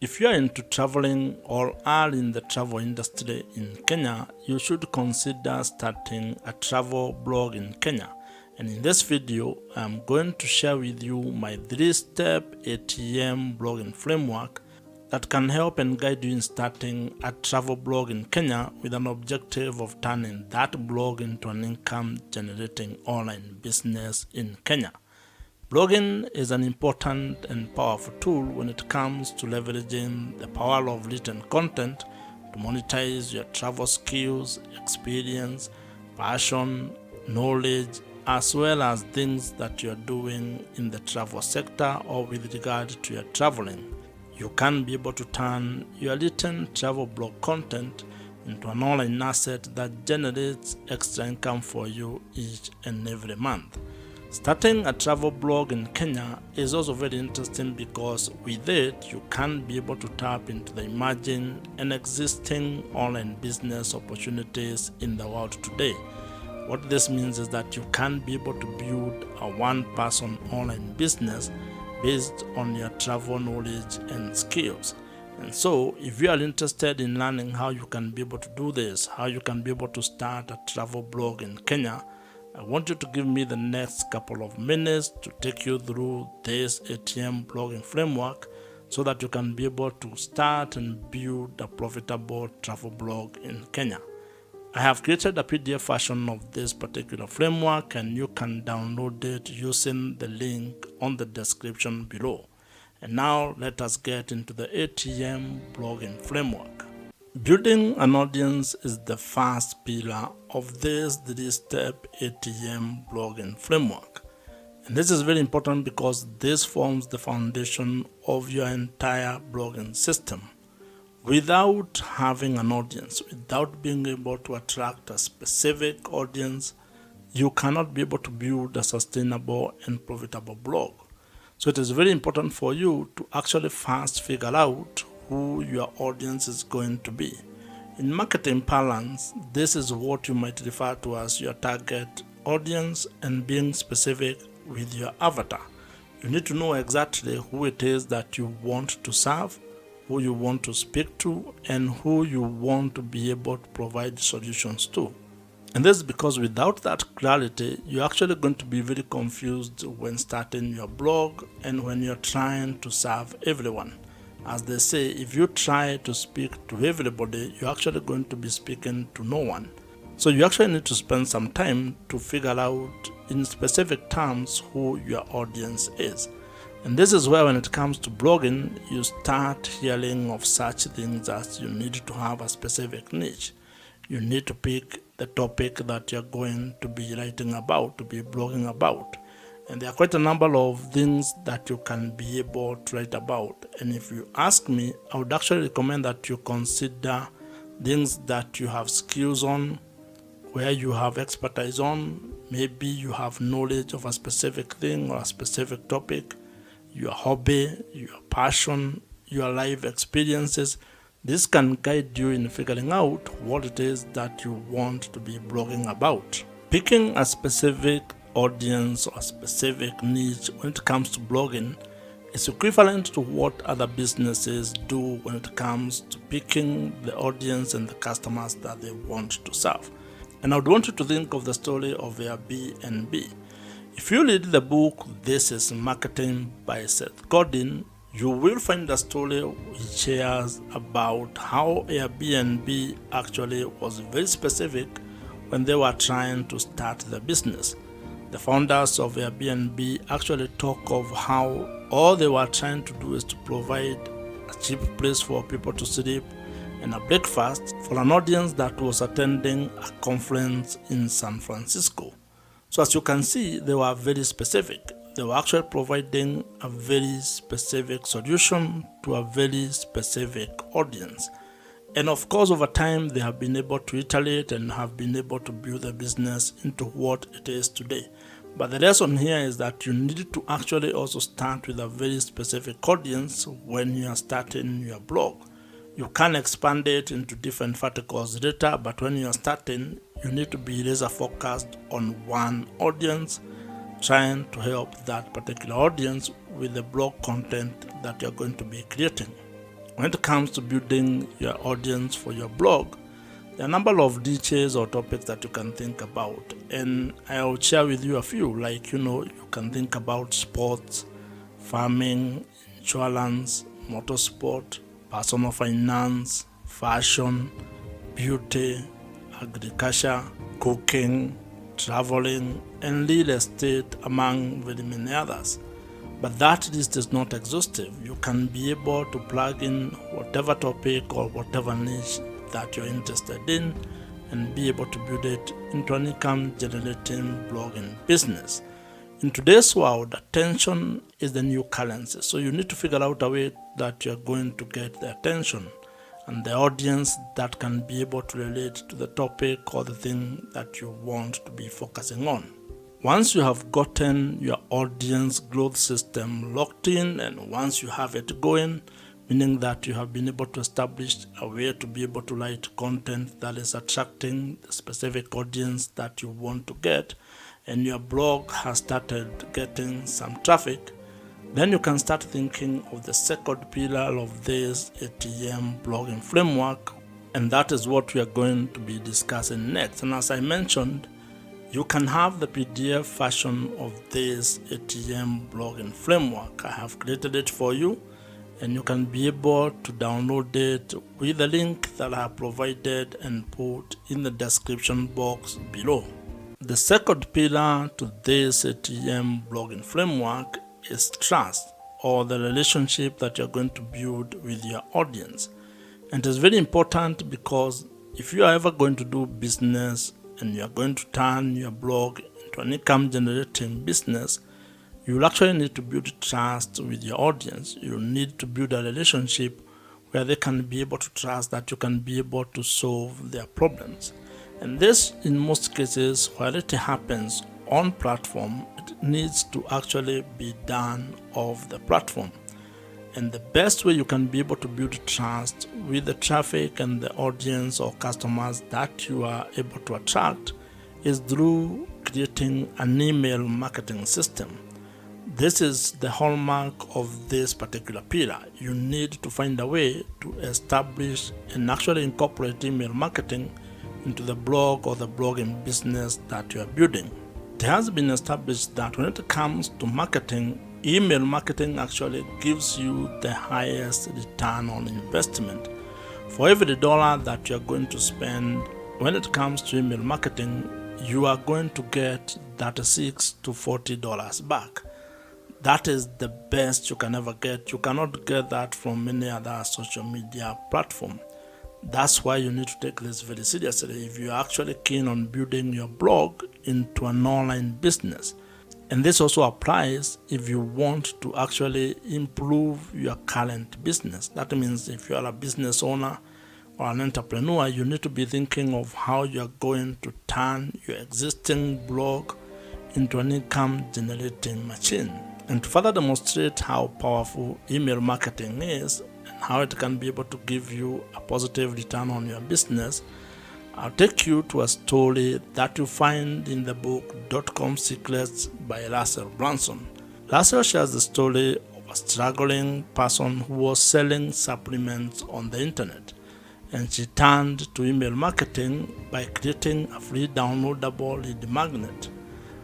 If you are into traveling or are in the travel industry in Kenya, you should consider starting a travel blog in Kenya. And in this video, I'm going to share with you my 3-step ATM blogging framework that can help and guide you in starting a travel blog in Kenya with an objective of turning that blog into an income-generating online business in Kenya. Blogging is an important and powerful tool when it comes to leveraging the power of written content to monetize your travel skills, experience, passion, knowledge, as well as things that you're doing in the travel sector or with regard to your traveling. You can be able to turn your written travel blog content into an online asset that generates extra income for you each and every month. Starting a travel blog in Kenya is also very interesting because with it, you can be able to tap into the emerging and existing online business opportunities in the world today. What this means is that you can be able to build a one-person online business based on your travel knowledge and skills. And so, if you are interested in learning how you can be able to do this, how you can be able to start a travel blog in Kenya, I want you to give me the next couple of minutes to take you through this ATM blogging framework so that you can be able to start and build a profitable travel blog in Kenya. I have created a PDF version of this particular framework and you can download it using the link on the description below. And now let us get into the ATM blogging framework. Building an audience is the first pillar of this 3-step ATM blogging framework. And this is very important because this forms the foundation of your entire blogging system. Without having an audience, without being able to attract a specific audience, you cannot be able to build a sustainable and profitable blog. So it is very important for you to actually first figure out who your audience is going to be. In marketing parlance, this is what you might refer to as your target audience and being specific with your avatar. You need to know exactly who it is that you want to serve, who you want to speak to, and who you want to be able to provide solutions to. And this is because without that clarity, you're actually going to be very confused when starting your blog and when you're trying to serve everyone. As they say, if you try to speak to everybody, you're actually going to be speaking to no one. So you actually need to spend some time to figure out in specific terms who your audience is. And this is where when it comes to blogging, you start hearing of such things as you need to have a specific niche. You need to pick the topic that you're going to be writing about, to be blogging about. And there are quite a number of things that you can be able to write about. And if you ask me, I would actually recommend that you consider things that you have skills on, where you have expertise on. Maybe you have knowledge of a specific thing or a specific topic, your hobby, your passion, your life experiences. This can guide you in figuring out what it is that you want to be blogging about. Picking a specific audience or specific niche when it comes to blogging is equivalent to what other businesses do when it comes to picking the audience and the customers that they want to serve. And I would want you to think of the story of Airbnb. If you read the book This is Marketing by Seth Godin, you will find a story he shares about how Airbnb actually was very specific when they were trying to start the business. The founders of Airbnb actually talk of how all they were trying to do is to provide a cheap place for people to sleep and a breakfast for an audience that was attending a conference in San Francisco. So as you can see, they were very specific. They were actually providing a very specific solution to a very specific audience. And of course, over time, they have been able to iterate and have been able to build the business into what it is today. But the lesson here is that you need to actually also start with a very specific audience when you are starting your blog. You can expand it into different verticals later, but when you are starting, you need to be laser focused on one audience, trying to help that particular audience with the blog content that you're going to be creating. When it comes to building your audience for your blog, there are a number of details or topics that you can think about, and I'll share with you a few. Like, you can think about sports, farming, insurance, motorsport, personal finance, fashion, beauty, agriculture, cooking, traveling, and real estate, among very many others. But that list is not exhaustive. You can be able to plug in whatever topic or whatever niche that you're interested in and be able to build it into an income generating blogging business. In today's world, attention is the new currency. So you need to figure out a way that you're going to get the attention and the audience that can be able to relate to the topic or the thing that you want to be focusing on. Once you have gotten your audience growth system locked in, and once you have it going, meaning that you have been able to establish a way to be able to write content that is attracting the specific audience that you want to get, and your blog has started getting some traffic, then you can start thinking of the second pillar of this ATM blogging framework, and that is what we are going to be discussing next. And as I mentioned, you can have the PDF version of this ATM blogging framework. I have created it for you, and you can be able to download it with the link that I have provided and put in the description box below. The second pillar to this ATM blogging framework is trust, or the relationship that you're going to build with your audience. And it's very important because if you are ever going to do business and you are going to turn your blog into an income generating business, you will actually need to build trust with your audience. You need to build a relationship where they can be able to trust that you can be able to solve their problems. And this, in most cases, while it happens on platform, it needs to actually be done off the platform. And the best way you can be able to build trust with the traffic and the audience or customers that you are able to attract is through creating an email marketing system. This is the hallmark of this particular pillar. You need to find a way to establish and actually incorporate email marketing into the blog or the blogging business that you are building. It has been established that when it comes to marketing, email marketing actually gives you the highest return on investment. For every dollar that you're going to spend when it comes to email marketing, you are going to get $36 to $40 back. That is the best you can ever get. You cannot get that from any other social media platform. That's why you need to take this very seriously if you're actually keen on building your blog into an online business. And this also applies if you want to actually improve your current business. That means if you are a business owner or an entrepreneur, you need to be thinking of how you're going to turn your existing blog into an income generating machine. And to further demonstrate how powerful email marketing is and how it can be able to give you a positive return on your business, I'll take you to a story that you find in the book .com Secrets by Russell Brunson. Russell shares the story of a struggling person who was selling supplements on the internet, and she turned to email marketing by creating a free downloadable lead magnet.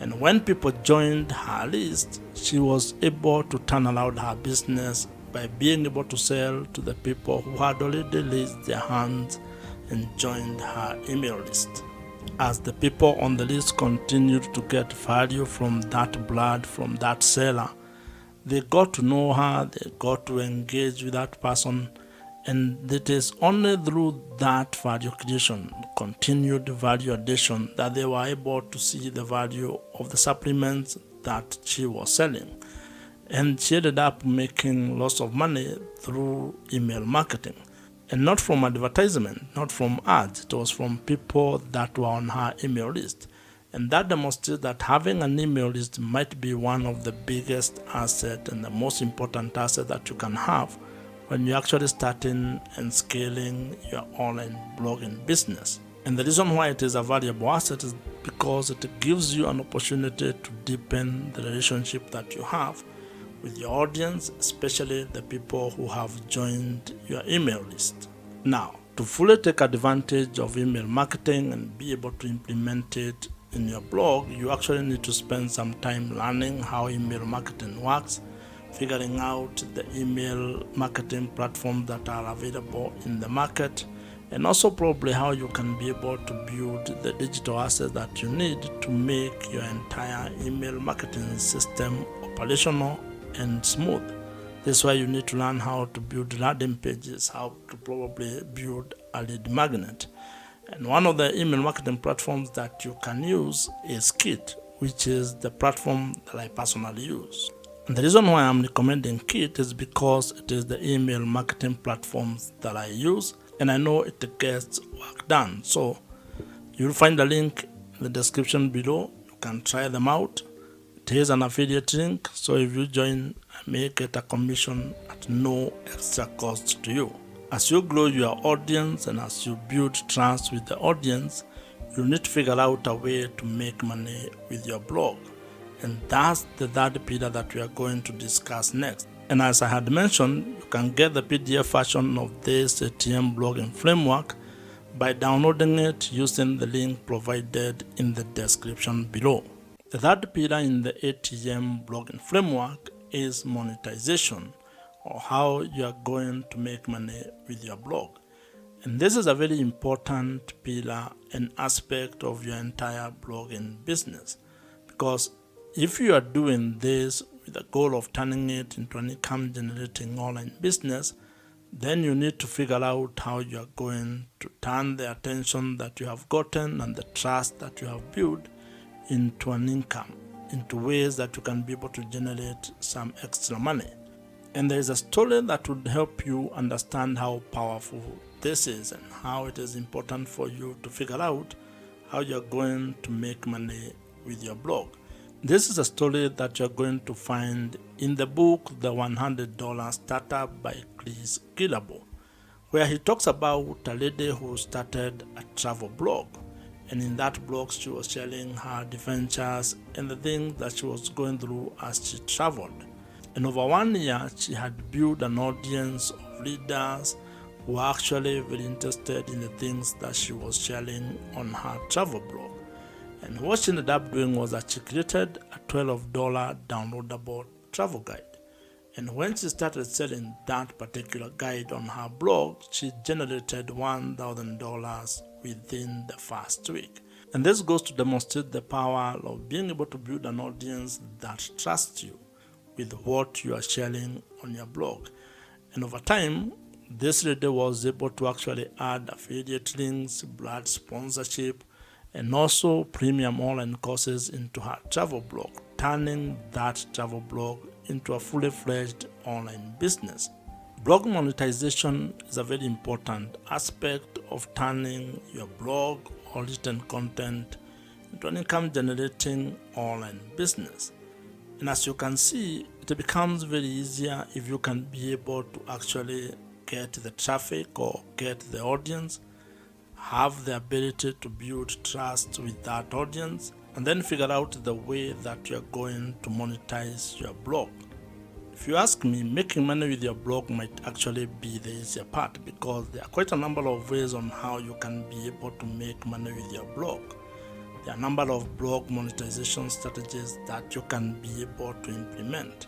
And when people joined her list, she was able to turn around her business by being able to sell to the people who had already raised their hands and joined her email list. As the people on the list continued to get value from that blood, from that seller, they got to know her, they got to engage with that person, and it is only through that value creation, continued value addition, that they were able to see the value of the supplements that she was selling. And she ended up making lots of money through email marketing. And not from advertisement, not from ads. It was from people that were on her email list. And that demonstrates that having an email list might be one of the biggest assets and the most important asset that you can have when you're actually starting and scaling your online blogging business. And the reason why it is a valuable asset is because it gives you an opportunity to deepen the relationship that you have with your audience, especially the people who have joined your email list. Now, to fully take advantage of email marketing and be able to implement it in your blog, you actually need to spend some time learning how email marketing works, figuring out the email marketing platforms that are available in the market, and also probably how you can be able to build the digital assets that you need to make your entire email marketing system operational and smooth. This is why you need to learn how to build landing pages, how to probably build a lead magnet. And one of the email marketing platforms that you can use is Kit, which is the platform that I personally use. And the reason why I'm recommending Kit is because it is the email marketing platforms that I use, and I know it gets work done. So you'll find a link in the description below. You can try them out. It is an affiliate link, so if you join, I may get a commission at no extra cost to you. As you grow your audience and as you build trust with the audience, you need to figure out a way to make money with your blog. And that's the third pillar that we are going to discuss next. And as I had mentioned, you can get the PDF version of this ATM blogging framework by downloading it using the link provided in the description below. The third pillar in the ATM blogging framework is monetization, or how you are going to make money with your blog. And this is a very important pillar and aspect of your entire blogging business, because if you are doing this with the goal of turning it into an income generating online business, then you need to figure out how you are going to turn the attention that you have gotten and the trust that you have built into an income, into ways that you can be able to generate some extra money. And there is a story that would help you understand how powerful this is and how it is important for you to figure out how you're going to make money with your blog. This is a story that you're going to find in the book, The $100 Startup by Chris Guillebeau, where he talks about a lady who started a travel blog. And in that blog, she was sharing her adventures and the things that she was going through as she traveled. And over 1 year, she had built an audience of readers who were actually very interested in the things that she was sharing on her travel blog. And what she ended up doing was that she created a $12 downloadable travel guide. And when she started selling that particular guide on her blog, she generated $1,000 within the first week. And this goes to demonstrate the power of being able to build an audience that trusts you with what you are sharing on your blog. And over time, this lady was able to actually add affiliate links, brand sponsorship, and also premium online courses into her travel blog, turning that travel blog into a fully fledged online business. Blog monetization is a very important aspect of turning your blog or written content into an income generating online business. And as you can see, it becomes very easier if you can be able to actually get the traffic or get the audience, have the ability to build trust with that audience, and then figure out the way that you're going to monetize your blog. If you ask me, making money with your blog might actually be the easier part, because there are quite a number of ways on how you can be able to make money with your blog. There are a number of blog monetization strategies that you can be able to implement.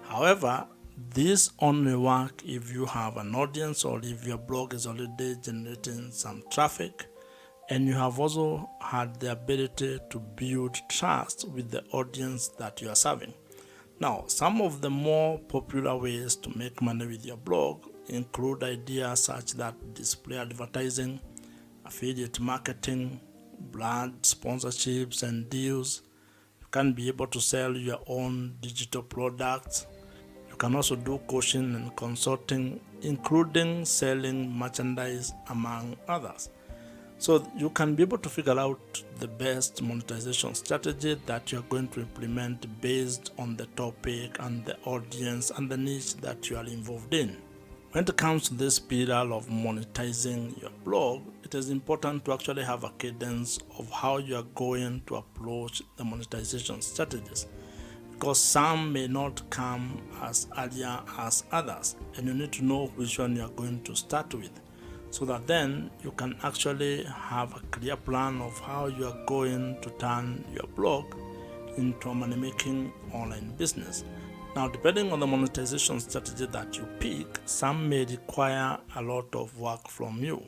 However, these only work if you have an audience or if your blog is already generating some traffic and you have also had the ability to build trust with the audience that you are serving. Now, some of the more popular ways to make money with your blog include ideas such that display advertising, affiliate marketing, brand sponsorships and deals. You can be able to sell your own digital products. You can also do coaching and consulting, including selling merchandise, among others. So you can be able to figure out the best monetization strategy that you're going to implement based on the topic and the audience and the niche that you are involved in. When it comes to this pillar of monetizing your blog, it is important to actually have a cadence of how you are going to approach the monetization strategies. because some may not come as earlier as others, and you need to know which one you are going to start with, so that then you can actually have a clear plan of how you are going to turn your blog into a money-making online business. Now, depending on the monetization strategy that you pick, some may require a lot of work from you,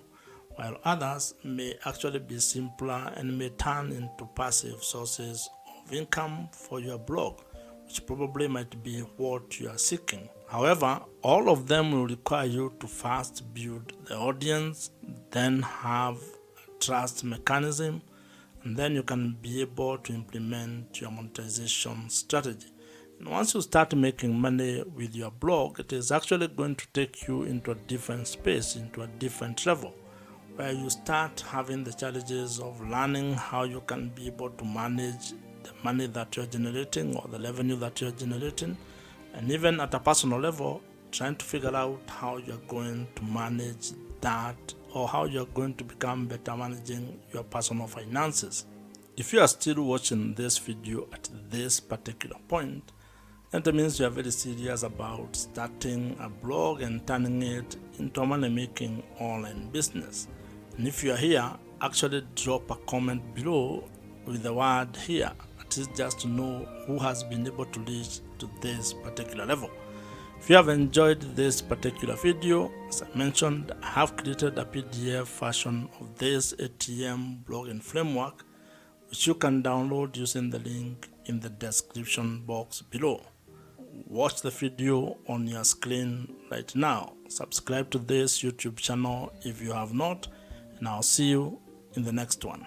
while others may actually be simpler and may turn into passive sources of income for your blog, which probably might be what you are seeking. However, all of them will require you to first build the audience, then have a trust mechanism, and then you can be able to implement your monetization strategy. And once you start making money with your blog, it is actually going to take you into a different space, into a different level, where you start having the challenges of learning how you can be able to manage the money that you're generating or the revenue that you're generating, and even at a personal level, trying to figure out how you're going to manage that, or how you're going to become better managing your personal finances. If you are still watching this video at this particular point, then it means you are very serious about starting a blog and turning it into a money-making online business. And if you are here, actually drop a comment below with the word "here," at least just to know who has been able to reach to this particular level. If you have enjoyed this particular video, as I mentioned, I have created a PDF version of this ATM blogging framework, which you can download using the link in the description box below. Watch the video on your screen right now. Subscribe to this YouTube channel if you have not, and I'll see you in the next one.